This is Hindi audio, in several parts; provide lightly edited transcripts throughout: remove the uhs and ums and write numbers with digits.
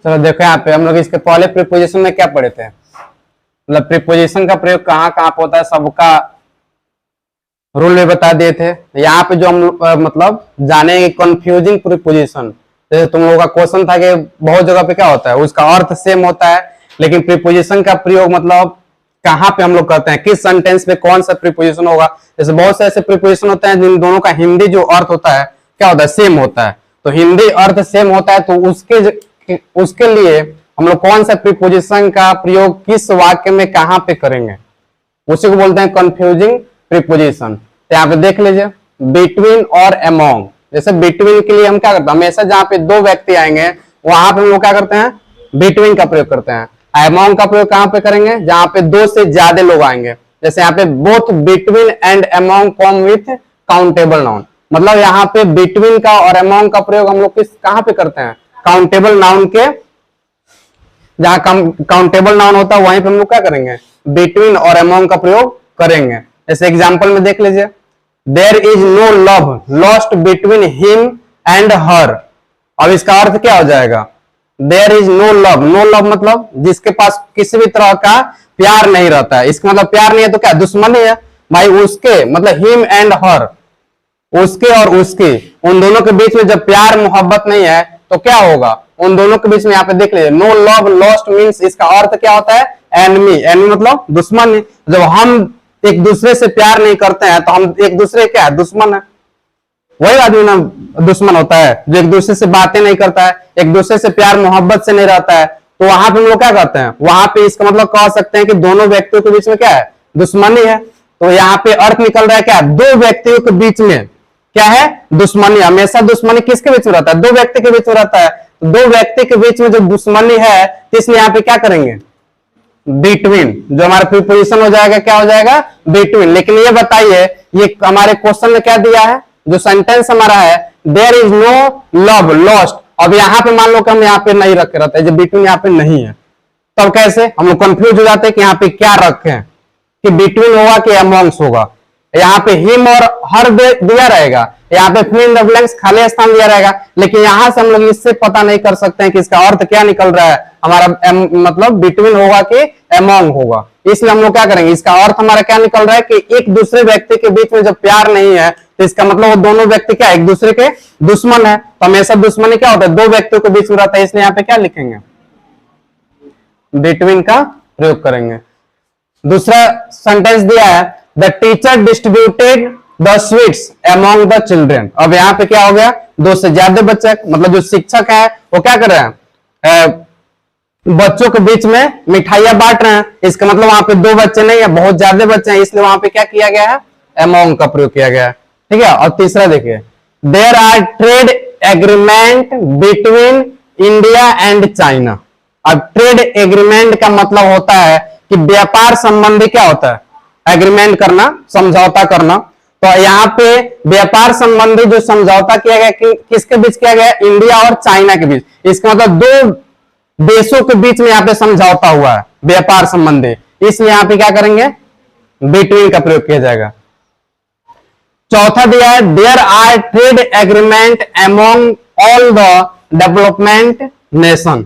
चलो देखो यहाँ पे हम लोग इसके पहले प्रीपोजिशन में क्या पढ़े थे, मतलब प्रीपोजिशन का प्रयोग कहाँ कहाँ पे होता है सबका रूल में बता दिए थे। यहाँ पे जो हम मतलब जानेंगे कंफ्यूजिंग प्रीपोजिशन, जैसे तुम लोगों का क्वेश्चन था कि बहुत जगह पे क्या होता है उसका अर्थ सेम होता है, लेकिन प्रीपोजिशन का प्रयोग मतलब कहाँ पे हम लोग करते हैं, किस सेंटेंस में कौन सा प्रीपोजिशन होगा। जैसे बहुत से ऐसे प्रीपोजिशन होते हैं जिन दोनों का हिंदी जो अर्थ होता है क्या होता है, सेम होता है। तो हिंदी अर्थ सेम होता है तो उसके लिए हम लोग कौन सा प्रीपोजिशन का प्रयोग किस वाक्य में कहाँ पे करेंगे, उसी को बोलते हैं कंफ्यूजिंग प्रीपोजिशन। तो यहाँ पे देख लीजिए बिटवीन और अमोंग। जैसे बिटवीन के लिए हम क्या करते हैं, हमेशा जहाँ पे दो व्यक्ति आएंगे वहां पे हम लोग क्या करते हैं, बिटवीन का प्रयोग करते हैं। अमोंग का प्रयोग कहाँ पे करेंगे, जहाँ पे दो से ज्यादा लोग आएंगे। जैसे यहाँ पे both between and among come with countable noun, मतलब यहाँ पे बिटवीन का और अमोंग का प्रयोग हम लोग किस कहाँ पे करते हैं, काउंटेबल नाउन के, जहां काउंटेबल नाउन होता है वहीं पे हम लोग क्या करेंगे, बिटवीन और अमोंग का प्रयोग करेंगे। जैसे एग्जांपल में देख लीजिए, there is no love lost between him and her. अब इसका अर्थ क्या हो जाएगा, there is no love, no love मतलब जिसके पास किसी भी तरह का प्यार नहीं रहता है। इसका मतलब प्यार नहीं है तो क्या, दुश्मनी है भाई। उसके मतलब हिम एंड हर, उसके और उसकी, उन दोनों के बीच में जब प्यार मोहब्बत नहीं है तो क्या होगा, उन दोनों के बीच में यहाँ पे देख लीजिए नो लव लॉस्ट मीन्स इसका अर्थ क्या होता है, एनमी। एनमी मतलब दुश्मन। जब हम एक दूसरे से प्यार नहीं करते हैं तो हम एक दूसरे क्या है, दुश्मन है। वही आदमी ना दुश्मन होता है जो एक दूसरे से बातें नहीं करता है, एक दूसरे से प्यार मोहब्बत से नहीं रहता है। तो वहां पे हम लोग क्या करते हैं, वहां पे इसका मतलब कह सकते हैं कि दोनों व्यक्तियों के बीच में क्या है, दुश्मनी है। तो यहाँ पे अर्थ निकल रहा है क्या, दो व्यक्तियों के बीच में क्या है, दुश्मनी। हमेशा दुश्मनी किसके बीच में रहता है, दो व्यक्ति के बीच में रहता है। तो दो व्यक्ति के बीच में जो दुश्मनी है तो इसलिए यहाँ पे क्या करेंगे, बिटवीन, जो हमारा प्रीपोजिशन हो जाएगा क्या हो जाएगा, बिटवीन। लेकिन ये बताइए ये हमारे क्वेश्चन में क्या दिया है, जो सेंटेंस हमारा है there is no love lost. अब यहाँ पे मान लो कि हम यहाँ पे नहीं रखे रहते, जो बिटवीन यहाँ पे नहीं है, तब तो कैसे हम लोग कंफ्यूज हो जाते हैं कि यहाँ पे क्या रखें, कि बिटवीन होगा कि अमॉन्ग्स होगा। यहाँ पे हिम और हर दिया रहेगा, यहाँ पे फिल इन द ब्लैंक्स खाली स्थान दिया रहेगा। लेकिन यहां से हम लोग इससे पता नहीं कर सकते हैं कि इसका अर्थ क्या निकल रहा है, हमारा मतलब बिटवीन होगा कि अमॉन्ग होगा। इसलिए हम लोग क्या करेंगे, इसका अर्थ हमारा क्या निकल रहा है कि एक दूसरे व्यक्ति के बीच में जब प्यार नहीं है तो इसका मतलब वो दोनों व्यक्ति क्या एक दूसरे के दुश्मन है। तो हमेशा दुश्मनी क्या होता है, दो व्यक्तियों के बीच में रहता है। इसलिए यहाँ पे क्या लिखेंगे, बिटवीन का प्रयोग करेंगे। दूसरा सेंटेंस दिया है the teacher distributed the sweets among the children. अब यहाँ पे क्या हो गया, दो से ज्यादा बच्चे, मतलब जो शिक्षक है वो क्या कर रहे हैं, बच्चों के बीच में मिठाइयां बांट रहे हैं। इसका मतलब वहां पे दो बच्चे नहीं है, बहुत ज्यादा बच्चे हैं, इसलिए वहां पे क्या किया गया है, अमॉन्ग का प्रयोग किया गया है। ठीक है। और तीसरा देखिए, there are trade agreement between India and China. अब ट्रेड एग्रीमेंट का मतलब होता है कि व्यापार संबंधी क्या होता है, एग्रीमेंट करना, समझौता करना। तो यहाँ पे व्यापार संबंधी जो समझौता किया गया किसके बीच किया गया, इंडिया और चाइना के बीच। इसका मतलब दो देशों के बीच में यहाँ पे समझौता हुआ है व्यापार संबंधी, इसलिए यहाँ पे क्या करेंगे, बिटवीन का प्रयोग किया जाएगा। चौथा दिया है there are trade agreement among all the development nation.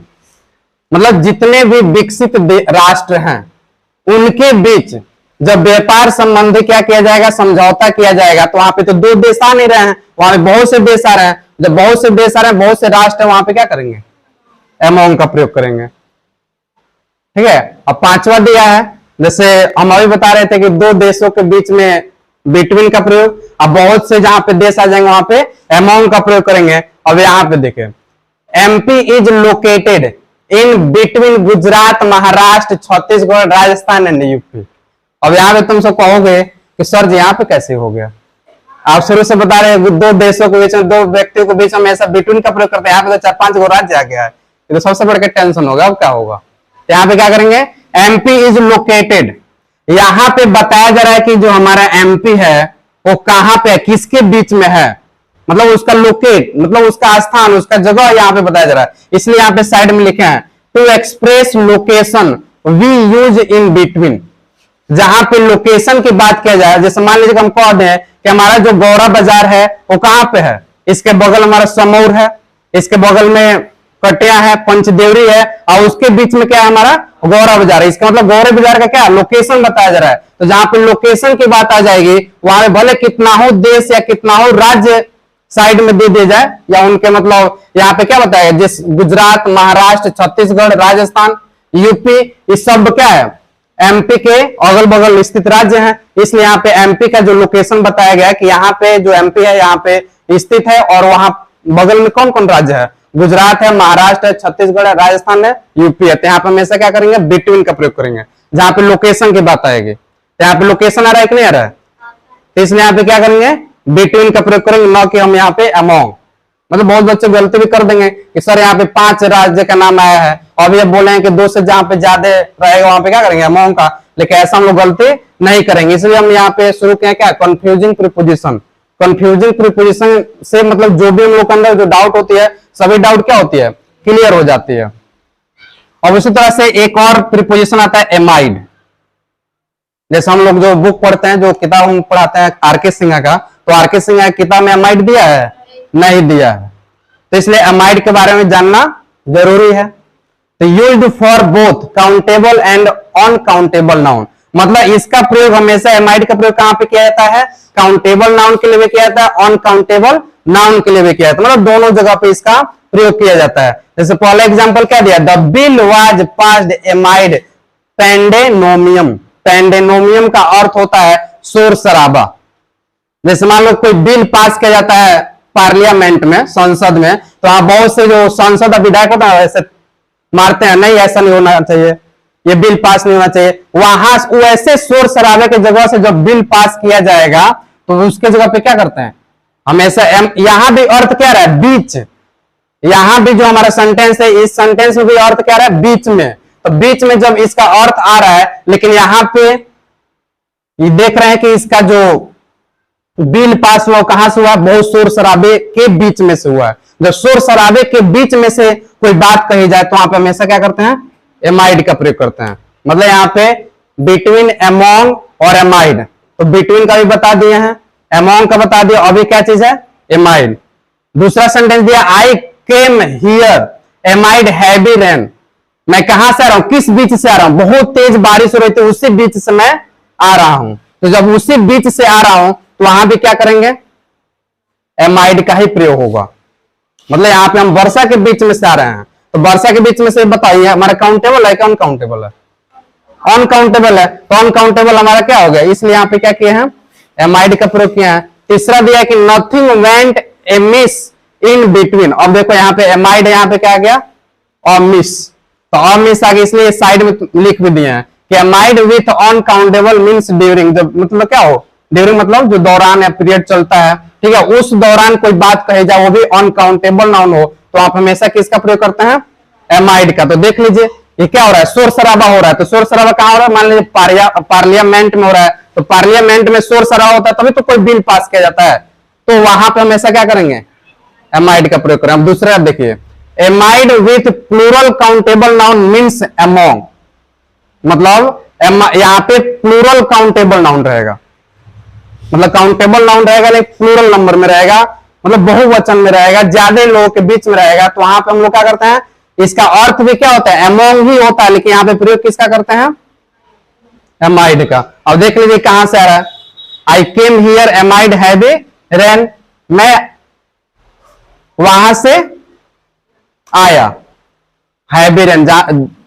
मतलब जितने भी विकसित राष्ट्र हैं उनके बीच जब व्यापार संबंधी क्या किया जाएगा, समझौता किया जाएगा। तो वहां पे तो दो देश आ नहीं रहे हैं, वहां पे बहुत से देश आ रहे हैं। जब बहुत से देश आ रहे हैं, बहुत से राष्ट्र है, वहां पे क्या करेंगे, अमॉन्ग का प्रयोग करेंगे। ठीक है। अब पांचवा दिया है, जैसे हम अभी बता रहे थे कि दो देशों के बीच में बिटवीन का प्रयोग। अब बहुत से जहां पे देश आ जाएंगे वहां पे अमॉन्ग का प्रयोग करेंगे। अब यहाँ पे देखें, MP is located in between Gujarat Maharashtra Chhattisgarh Rajasthan and UP. अब यहाँ पे तुम सब कहोगे कि सर जी यहाँ पे कैसे हो गया, आप शुरू से बता रहे हैं दो देशों के बीच में, दो व्यक्तियों के बीच में ऐसा बिटवीन का प्रयोग करते हैं। यहाँ पे तो 4-5 गो राज्य आ गया है, तो सबसे बड़ा टेंशन होगा। अब क्या होगा, यहाँ पे क्या करेंगे, एमपी इज लोकेटेड। यहाँ पे बताया जा रहा है कि जो हमारा एमपी है वो कहाँ पे है, किसके बीच में है, मतलब उसका लोकेट मतलब उसका स्थान, उसका जगह यहाँ पे बताया जा रहा है। इसलिए यहाँ पे साइड में लिखे हैं to express location we use in between. जहां पे लोकेशन की बात किया जाए, जैसे मान लीजिए हम कह दें कि हमारा जो गौरा बाजार है वो कहां पे है, इसके बगल हमारा समौर है, इसके बगल में कटिया है, पंचदेवरी है, और उसके बीच में क्या है हमारा गौरा बाजार है। इसका मतलब गौरा बाजार का क्या लोकेशन बताया जा रहा है। तो जहां पे लोकेशन की बात आ जाएगी वहां पे भले कितना हो देश या कितना हो राज्य साइड में दे दिया जाए, या उनके मतलब यहाँ पे क्या बताया, जिस गुजरात, महाराष्ट्र, छत्तीसगढ़, राजस्थान, यूपी, इस सब क्या है एमपी के अगल बगल स्थित राज्य हैं, इसलिए यहाँ पे एमपी का जो लोकेशन बताया गया है कि यहाँ पे जो एमपी है यहाँ पे स्थित है, और वहां बगल में कौन कौन राज्य है, गुजरात है, महाराष्ट्र है, छत्तीसगढ़ है, राजस्थान है, यूपी है। तो यहाँ पे हमेशा क्या करेंगे बिटवीन का प्रयोग करेंगे जहां पे लोकेशन की बात आएगी। तो यहाँ पे लोकेशन आ रहा है कि नहीं आ रहा है, तो इसलिए यहाँ पे क्या करेंगे बिटवीन का प्रयोग करेंगे, न कि हम यहाँ पे अमोंग। मतलब बहुत बच्चे गलती भी कर देंगे कि सर यहाँ पे 5 राज्य का नाम आया है और ये बोले हैं कि 2 से जहां पे ज्यादा रहेगा वहां पे क्या करेंगे अमोंग का, लेकिन ऐसा हम लोग गलती नहीं करेंगे। इसलिए हम यहाँ पे शुरू किया क्या कंफ्यूजिंग प्रीपोजिशन। कंफ्यूजिंग प्रीपोजिशन से मतलब जो भी हम लोग के अंदर जो डाउट होती है सभी डाउट क्या होती है क्लियर हो जाती है। और उसी तरह से एक और प्रीपोजिशन आता है एमाइड। जैसे हम लोग जो बुक पढ़ते हैं, जो किताब हम पढ़ाते हैं आरके सिंह का, तो आरके सिंह किताब में एमाइड दिया है नहीं दिया है, तो इसलिए एमाइड के बारे में जानना जरूरी है। तो used for both countable and uncountable noun, मतलब इसका प्रयोग हमेशा एमाइड का प्रयोग कहां पे किया जाता है, काउंटेबल नाउन के लिए भी किया जाता है, अनकाउंटेबल नाउन के लिए भी किया जाता है, मतलब दोनों जगह पे इसका प्रयोग किया जाता है। जैसे पहला एग्जांपल क्या दिया, the bill was passed amid pandemonium. Pandemonium का अर्थ होता है शोर शराबा। जैसे मान लो कोई बिल पास किया जाता है पार्लियामेंट में, संसद में, तो वहां बहुत से जो सांसद विधायक होता है ऐसे मारते हैं, नहीं ऐसा नहीं होना चाहिए, ये बिल पास नहीं होना चाहिए। वहां वैसे शोर शराबे की जगह से जब बिल पास किया जाएगा तो उसके जगह पे क्या करते हैं हमेशा यहां भी अर्थ क्या रहा है बीच, यहां भी जो हमारा सेंटेंस है इस सेंटेंस में भी अर्थ क्या रहा है बीच में। तो बीच में जब इसका अर्थ आ रहा है, लेकिन यहां पे ये देख रहे हैं कि इसका जो बिल पास हुआ कहां से हुआ, बहुत शोर शराबे के बीच में से हुआ है। जब शोर शराबे के बीच में से कोई बात कही जाए तो वहां पे हमेशा क्या करते हैं एमाइड का प्रयोग करते हैं। मतलब यहाँ पे बिटवीन, अमोंग और एमाइड, तो बिटवीन का भी बता दिए हैं, अमोंग का बता दिया, अभी क्या चीज है एमाइड। दूसरा सेंटेंस दिया I came here amid heavy rain, मैं कहां से आ रहा हूं, किस बीच से आ रहा हूं, बहुत तेज बारिश हो रही थी उसी बीच से मैं आ रहा हूं। तो जब उसी बीच से आ रहा हूं तो वहां भी क्या करेंगे एमाइड का ही प्रयोग होगा। मतलब यहाँ पे हम वर्षा के बीच में से आ रहे हैं, तो वर्षा के बीच में से बताइए हमारा काउंटेबल है कि अनकाउंटेबल है, अनकाउंटेबल है, तो अनकाउंटेबल हमारा क्या हो गया, इसलिए यहाँ पे क्या किए हैं एमाइड का प्रयोग किया है। तीसरा दिया कि nothing went amiss in between. अब देखो यहाँ पे एमाइड, यहाँ पे क्या गया अमिस, तो अमिस आ गया, इसलिए साइड में लिख भी दिए हैं कि amide with uncountable means during, जब मतलब क्या हो ड्यूरिंग मतलब जो दौरान या पीरियड चलता है, ठीक है, उस दौरान कोई बात कही जाए वो भी अनकाउंटेबल नाउन हो, तो आप हमेशा किसका प्रयोग करते हैं एमाइड का। तो देख लीजिए ये क्या हो रहा है शोर शराबा हो रहा है, तो शोर शराबा कहां हो रहा है, मान लीजिए पार्लियामेंट में हो रहा है, तो पार्लियामेंट में शोर शराबा होता है तभी तो कोई बिल पास किया जाता है, तो वहां पे हमेशा क्या करेंगे एमाइड का प्रयोग करें। अब दूसरा देखिए amid with plural countable noun means among, मतलब यहाँ पे प्लूरल काउंटेबल नाउन रहेगा, मतलब काउंटेबल नाउन रहेगा लेकिन प्लूरल नंबर में रहेगा, मतलब बहुवचन में रहेगा, ज्यादा लोगों के बीच में रहेगा, तो वहां पे हम लोग क्या करते हैं इसका अर्थ भी क्या होता है अमोंग ही होता है, लेकिन यहाँ पे प्रयोग किसका करते हैं एमाइड का। अब देख लीजिए कहां से आ रहा है, I came here amid heavy rain, मैं वहां से आया, हैवी रेन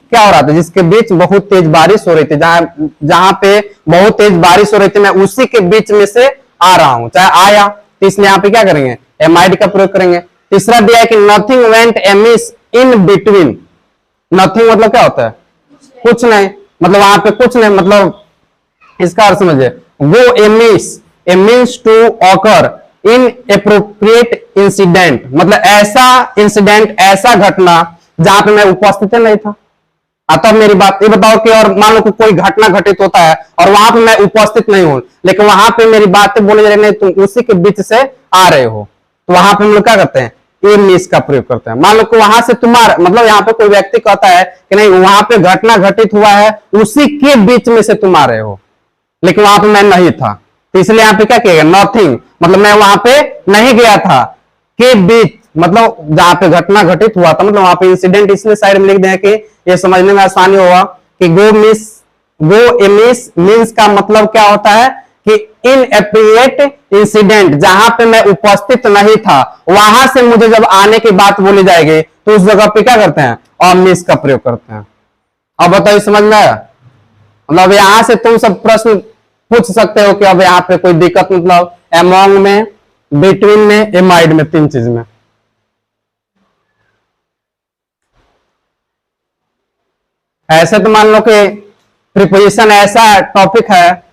क्या हो रहा था जिसके बीच बहुत तेज बारिश हो रही थी, जहां पे बहुत तेज बारिश हो रही थी मैं उसी के बीच में से आ रहा हूं, चाहे आया, तो इसलिए यहाँ पे क्या करेंगे एमाइड का प्रयोग करेंगे। तीसरा दिया है कि nothing went amiss in between, nothing मतलब क्या होता है कुछ नहीं, मतलब वहां पे कुछ नहीं, मतलब इसका अर्थ समझिए वो amiss a means to occur inappropriate incident, मतलब ऐसा इंसिडेंट ऐसा घटना जहां पे मैं उपस्थित नहीं था। तब मेरी बात ये बताओ कि और मान लो कि कोई घटना घटित होता है और वहां पे मैं उपस्थित नहीं हूं, लेकिन वहां पे मेरी बातें बोली जा रही नहीं, तुम उसी के बीच से आ रहे हो, तो वहां पे हम लोग क्या करते हैं ए मिस का प्रयोग करते हैं। मान लो कि वहां से तुम्हारा मतलब यहाँ पे कोई व्यक्ति कहता है कि नहीं वहां पे घटना घटित हुआ है उसी के बीच में से तुम आ रहे हो, लेकिन वहां पे मैं नहीं था, तो इसलिए यहाँ पे क्या किया नथिंग, मतलब मैं वहां पे नहीं गया था, के बीच मतलब जहां पे घटना घटित हुआ था, मतलब वहां पे इंसिडेंट इसलिए साइड में लिख दें कि ये समझने में आसानी होगा कि गो एमिस मीन्स का मतलब क्या होता है कि इनएप्रोप्रिएट इंसिडेंट, जहां पे मैं उपस्थित नहीं था वहां से मुझे जब आने की बात बोली जाएगी तो उस जगह पे क्या करते हैं, ऑमिस का प्रयोग करते हैं। अब बताइए समझ में आया? मतलब यहां से तुम सब प्रश्न पूछ सकते हो कि अब यहाँ पे कोई दिक्कत, मतलब अमोंग में, बिटवीन में, एमाइड में, तीन चीज में। ऐसे तो मान लो कि प्रीपोजिशन ऐसा टॉपिक है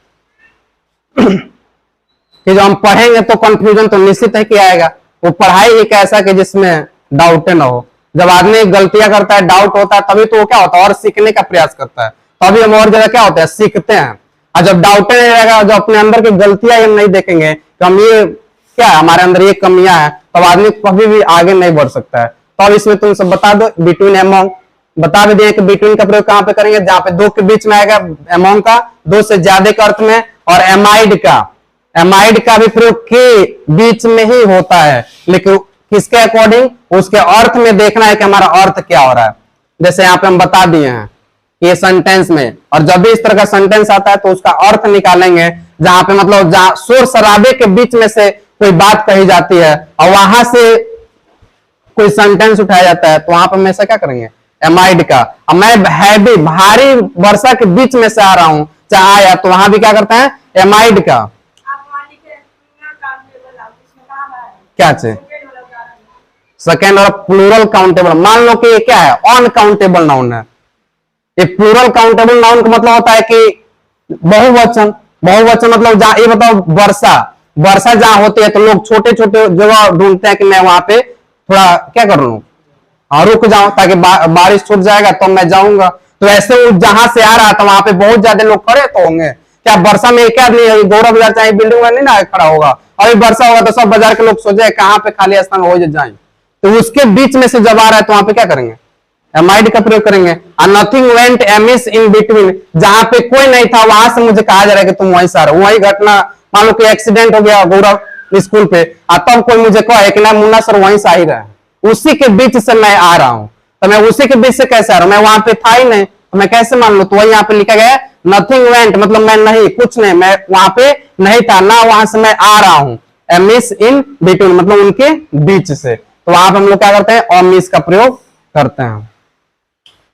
कि जो हम पढ़ेंगे तो कंफ्यूजन तो निश्चित है कि आएगा। वो पढ़ाई एक ऐसा कि जिसमें डाउट ना हो। जब आदमी गलतियां करता है, डाउट होता है, तभी तो वो क्या होता है और सीखने का प्रयास करता है, तभी हम और ज्यादा क्या होता है सीखते हैं। और जब डाउट नहीं रहेगा, जो अपने अंदर की गलतियां हम नहीं देखेंगे तो हम ये क्या है, हमारे अंदर ये कमियां हैं, तब आदमी कभी भी आगे नहीं बढ़ सकता है। तो अब इसमें तुम सब बता दो, बिटवीन अमोंग बता भी दिए कि बिटवीन का प्रयोग कहां पे करेंगे, जहां पे दो के बीच में आएगा, अमोंग का दो से ज्यादा के अर्थ में, और एमाइड का भी प्रयोग के बीच में ही होता है, लेकिन किसके अकॉर्डिंग, उसके अर्थ में देखना है कि हमारा अर्थ क्या हो रहा है। जैसे यहाँ पे हम बता दिए हैं ये सेंटेंस में, और जब भी इस तरह का सेंटेंस आता है तो उसका अर्थ निकालेंगे, जहां पे मतलब जहां शोर शराबे के बीच में से कोई बात कही जाती है और वहां से कोई सेंटेंस उठाया जाता है, तो वहां पर हमेशा क्या करेंगे, एमाइड का। अब मैं हैवी भारी वर्षा के बीच में से आ रहा हूं, चाहे आया, तो वहां भी क्या करते हैं, एमाइड का। क्या चाहिए, सेकेंड और प्लूरल काउंटेबल। मान लो कि ये क्या है, अनकाउंटेबल नाउन है। ये प्लूरल काउंटेबल नाउन का मतलब होता है कि बहुवचन मतलब जहां, ये बताओ वर्षा जहां होती है तो लोग छोटे छोटे जगह ढूंढते हैं कि मैं वहां पे थोड़ा क्या कर लूं, रुक जाऊं ताकि बारिश छूट जाएगा तो मैं जाऊंगा। तो ऐसे वो जहां से आ रहा था वहां पे बहुत ज्यादा लोग खड़े तो होंगे। क्या वर्षा में क्या नहीं, गौरव बाजार चाहे बिल्डिंग में नहीं ना खड़ा होगा, अभी वर्षा होगा तो सब बाजार के लोग सोचे कहां पे खाली स्थान हो जाए, तो उसके बीच में से जब आ रहा है तो वहां पे क्या करेंगे, एमाइड का प्रयोग करेंगे। नथिंग वेंट एमिस इन बिटवीन, जहां पे कोई नहीं था वहां से मुझे कहा जा रहा है कि तुम वहीं से आ रहे हो। वही घटना, मान लो कि एक्सीडेंट हो गया गौरव स्कूल पे, तब कोई मुझे कहे कि ना मुन्ना सर वहीं से आ ही रहे हैं, उसी के बीच से मैं आ रहा हूं, तो मैं उसी के बीच से कैसे आ रहा हूं, मैं वहां पे था ही नहीं, तो मैं कैसे मान लू। तो वही यहाँ पे लिखा गया नथिंग वेंट, मतलब मैं नहीं, कुछ नहीं, मैं वहां पे नहीं था ना, वहां से मैं आ रहा हूं। एमिस इन बिटवीन मतलब उनके बीच से, तो वहां पे हम लोग क्या करते हैं, ऑमिस का प्रयोग करते हैं।